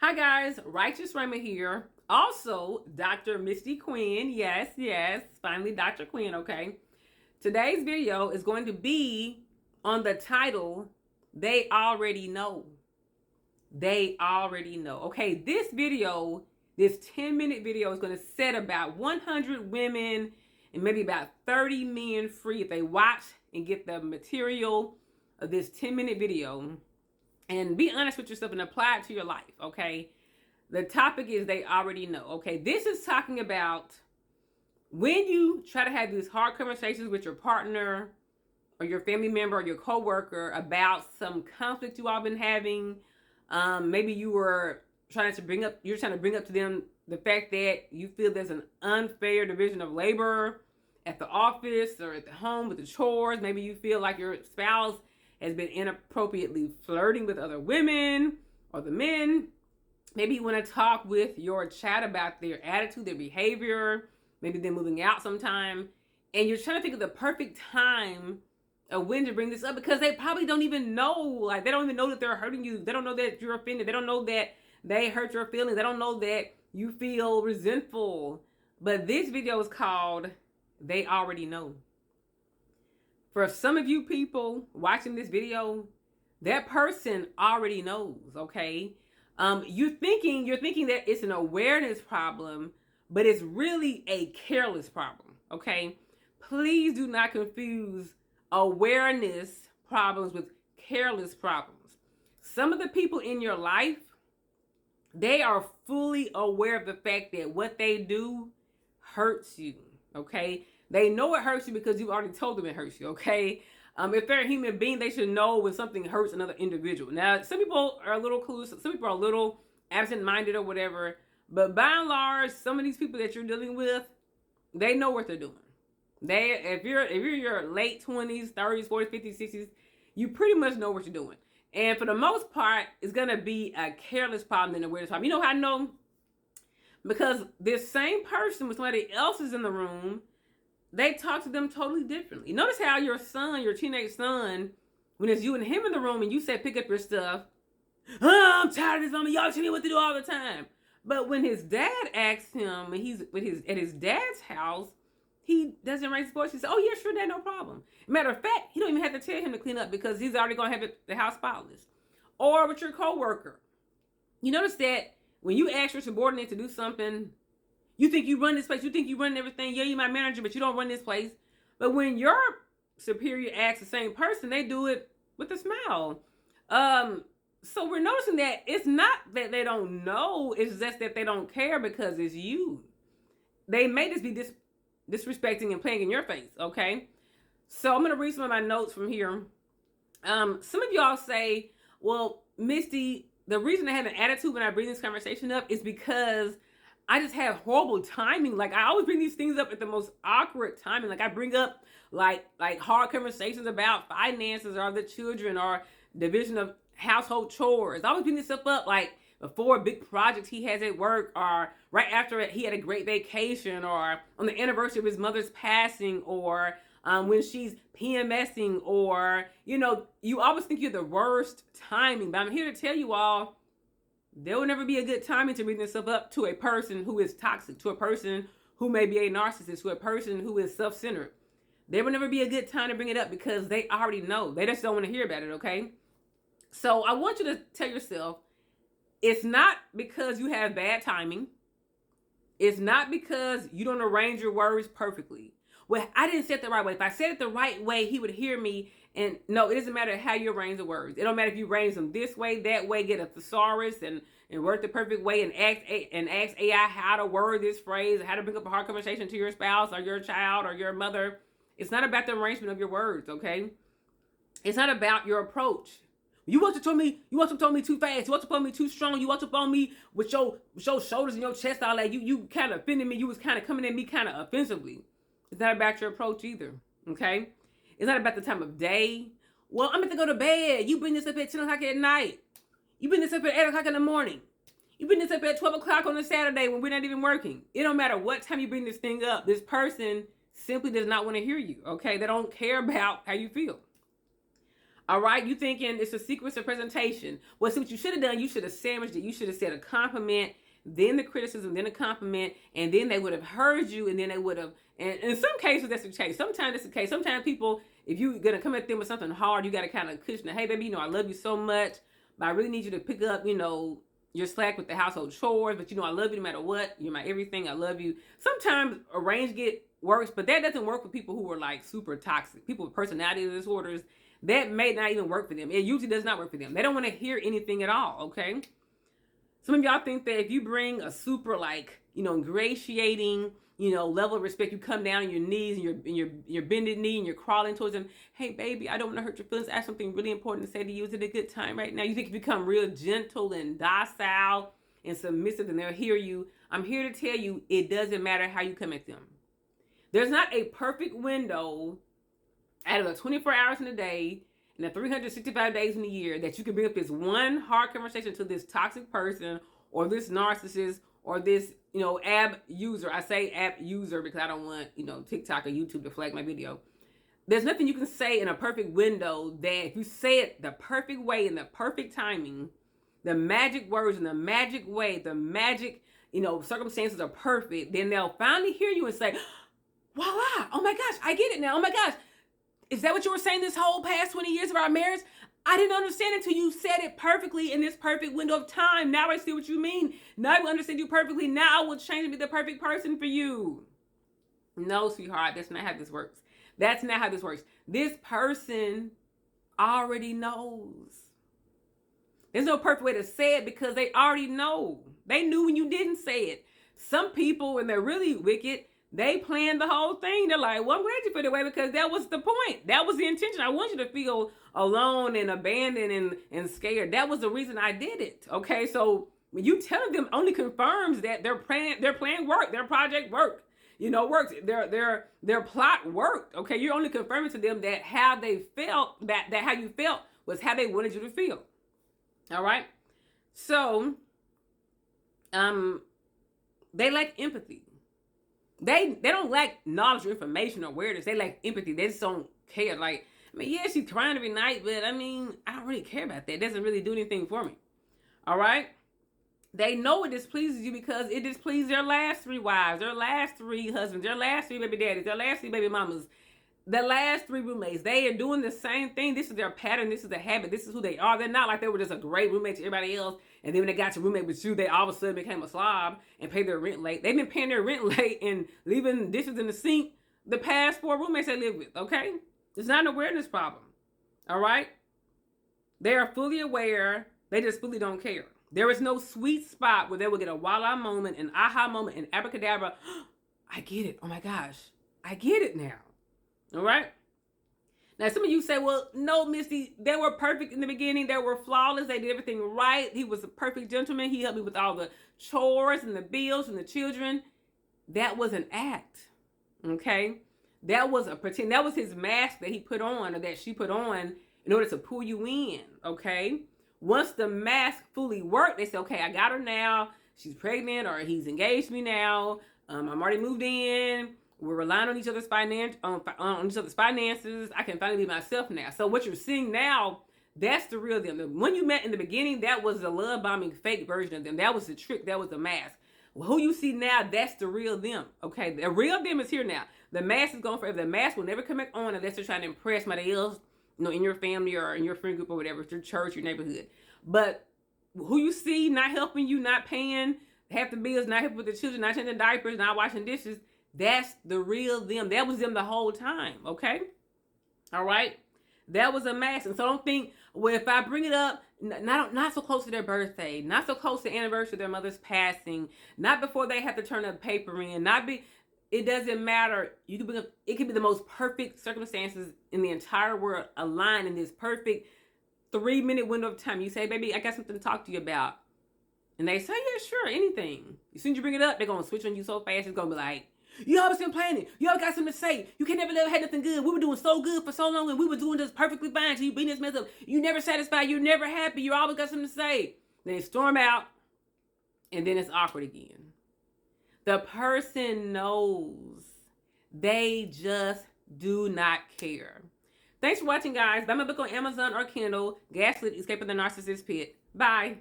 Hi guys, Righteous Raymond here. Also, Dr. Misty Quinn. Yes, finally Dr. Quinn, okay? Today's video is going to be on the title, They Already Know. They already know. Okay, this 10-minute video is going to set about 100 women and maybe about 30 men free if they watch and get the material of this 10-minute video. And be honest with yourself and apply it to your life, okay? The topic is they already know, okay? This is talking about when you try to have these hard conversations with your partner or your family member or your coworker about some conflict you all been having. Maybe you're trying to bring up to them the fact that you feel there's an unfair division of labor at the office or at the home with the chores. Maybe you feel like your spouse has been inappropriately flirting with other women or the men. Maybe you want to talk with your child about their attitude, their behavior, maybe they're moving out sometime, and you're trying to think of the perfect time of when to bring this up because they probably don't even know. Like, they don't even know that they're hurting you. They don't know that you're offended. They don't know that they hurt your feelings. They don't know that you feel resentful. But this video is called They Already Know. For some of you people watching this video, that person already knows, okay? You're thinking that it's an awareness problem, but it's really a careless problem, okay? Please do not confuse awareness problems with careless problems. Some of the people in your life, they are fully aware of the fact that what they do hurts you, okay? They know it hurts you because you've already told them it hurts you, okay? If they're a human being, they should know when something hurts another individual. Now, some people are a little clueless. Some people are a little absent-minded or whatever. But by and large, some of these people that you're dealing with, they know what they're doing. If you're your late 20s, 30s, 40s, 50s, 60s, you pretty much know what you're doing. And for the most part, it's going to be a careless problem than a awareness problem. You know how I know? Because this same person with somebody else is in the room, they talk to them totally differently. Notice how your son, your teenage son, when it's you and him in the room and you say, pick up your stuff, I'm tired of this mama, y'all tell me what to do all the time. But when his dad asks him, and he's at his dad's house, he doesn't raise his voice. He says, oh yeah, sure, dad, no problem. Matter of fact, he don't even have to tell him to clean up because he's already going to have the house spotless. Or with your coworker. You notice that when you ask your subordinate to do something, you think you run this place. You think you run everything. Yeah, you're my manager, but you don't run this place. But when your superior asks the same person, they do it with a smile. So we're noticing that it's not that they don't know. It's just that they don't care because it's you. They may just be disrespecting and playing in your face, okay? So I'm going to read some of my notes from here. Some of y'all say, well, Misty, the reason I have an attitude when I bring this conversation up is because I just have horrible timing. Like, I always bring these things up at the most awkward timing. Like, I bring up like hard conversations about finances or the children or division of household chores. I always bring this stuff up like before a big project he has at work, or right after he had a great vacation, or on the anniversary of his mother's passing, or when she's PMSing, or, you know, you always think you're the worst timing. But I'm here to tell you all, there will never be a good timing to bring this stuff up to a person who is toxic, to a person who may be a narcissist, to a person who is self-centered. There will never be a good time to bring it up because they already know. They just don't want to hear about it, okay? So I want you to tell yourself, it's not because you have bad timing. It's not because you don't arrange your words perfectly. Well, I didn't say it the right way. If I said it the right way, he would hear me. And no, it doesn't matter how you arrange the words. It don't matter if you arrange them this way, that way, get a thesaurus and word the perfect way and ask AI how to word this phrase, how to bring up a hard conversation to your spouse or your child or your mother. It's not about the arrangement of your words, okay? It's not about your approach. You want to tell me too fast. You want to tell me too strong. You want to on me with your shoulders and your chest all that. You kind of offended me. You was kind of coming at me kind of offensively. It's not about your approach either, okay? It's not about the time of day. Well, I'm going to go to bed. You bring this up at 10 o'clock at night. You bring this up at 8 o'clock in the morning. You bring this up at 12 o'clock on a Saturday when we're not even working. It don't matter what time you bring this thing up. This person simply does not want to hear you, okay? They don't care about how you feel. All right, you thinking it's a sequence of presentation. Well, see what you should have done, you should have sandwiched it. You should have said a compliment, then the criticism, then a compliment, and then they would have heard you, and then they would have, and in some cases that's the case. Sometimes that's the case. Sometimes people, if you're going to come at them with something hard, you got to kind of cushion it. Hey, baby, I love you so much, but I really need you to pick up, your slack with the household chores, but I love you no matter what. You're my everything. I love you. Sometimes arrange works, but that doesn't work for people who are like super toxic. People with personality disorders, that may not even work for them. It usually does not work for them. They don't want to hear anything at all, okay? Some of y'all think that if you bring a super ingratiating, level of respect, you come down on your knees and your bended knee and you're crawling towards them. Hey, baby, I don't want to hurt your feelings. I have something really important to say to you. Is it a good time right now? You think if you become real gentle and docile and submissive, and they'll hear you. I'm here to tell you, it doesn't matter how you come at them. There's not a perfect window out of the 24 hours in a day and the 365 days in a year that you can bring up this one hard conversation to this toxic person or this narcissist or this, app user. I say app user because I don't want, TikTok or YouTube to flag my video. There's nothing you can say in a perfect window that if you say it the perfect way in the perfect timing, the magic words in the magic way, the magic, circumstances are perfect, then they'll finally hear you and say, voila, oh my gosh, I get it now. Oh my gosh. Is that what you were saying this whole past 20 years of our marriage? I didn't understand it until you said it perfectly in this perfect window of time. Now I see what you mean. Now I understand you perfectly. Now I will change and be the perfect person for you. No, sweetheart, that's not how this works. That's not how this works. This person already knows. There's no perfect way to say it because they already know. They knew when you didn't say it. Some people, when they're really wicked, they planned the whole thing. They're like, well, I'm glad you feel that way because that was the point. That was the intention. I want you to feel alone and abandoned and scared. That was the reason I did it. Okay, so when you telling them only confirms that their plan worked, their project worked. Works. Their plot worked. Okay, you're only confirming to them that how they felt, that how you felt was how they wanted you to feel. All right. So, they lack empathy. They don't lack knowledge or information or awareness. They lack empathy. They just don't care. Like, yeah, she's crying every night, but I don't really care about that. It doesn't really do anything for me. All right? They know it displeases you because it displeased their last 3 wives, their last 3 husbands, their last 3 baby daddies, their last 3 baby mamas, the last 3 roommates. They are doing the same thing. This is their pattern. This is their habit. This is who they are. They're not like they were just a great roommate to everybody else. And then when they got to roommate with you, they all of a sudden became a slob and paid their rent late. They've been paying their rent late and leaving dishes in the sink the past 4 roommates they live with, okay? It's not an awareness problem, all right? They are fully aware. They just fully don't care. There is no sweet spot where they will get a voila moment, an aha moment, an abracadabra. I get it. Oh my gosh. I get it now. All right? Now, some of you say, well, no, Misty, they were perfect in the beginning. They were flawless. They did everything right. He was a perfect gentleman. He helped me with all the chores and the bills and the children. That was an act, okay? That was a pretend. That was his mask that he put on or that she put on in order to pull you in, okay? Once the mask fully worked, they said, okay, I got her now. She's pregnant or he's engaged me now. I'm already moved in. We're relying on each other's on each other's finances. I can finally be myself now. So what you're seeing now, that's the real them. When you met in the beginning, that was the love bombing fake version of them. That was the trick. That was the mask. Well, who you see now, that's the real them. Okay, the real them is here now. The mask is gone forever. The mask will never come back on unless they're trying to impress somebody else, in your family or in your friend group or whatever, your church, your neighborhood. But who you see not helping you, not paying half the bills, not helping with the children, not changing diapers, not washing dishes, that's the real them. That was them the whole time, okay? All right? That was a mask. And so don't think, well, if I bring it up, not so close to their birthday, not so close to the anniversary of their mother's passing, not before they have to turn a paper in, it doesn't matter. You can bring up, it could be the most perfect circumstances in the entire world aligned in this perfect 3-minute window of time. You say, baby, I got something to talk to you about. And they say, yeah, sure, anything. As soon as you bring it up, they're going to switch on you so fast, it's going to be like, you always been planning. You always got something to say. You can't never had nothing good. We were doing so good for so long and we were doing this perfectly fine. So you beat this mess up. You never satisfied. You're never happy. You always got something to say. Then they storm out and then it's awkward again. The person knows. They just do not care. Thanks for watching, guys. Buy my book on Amazon or Kindle, Gaslit, Escaping the Narcissist Pit. Bye.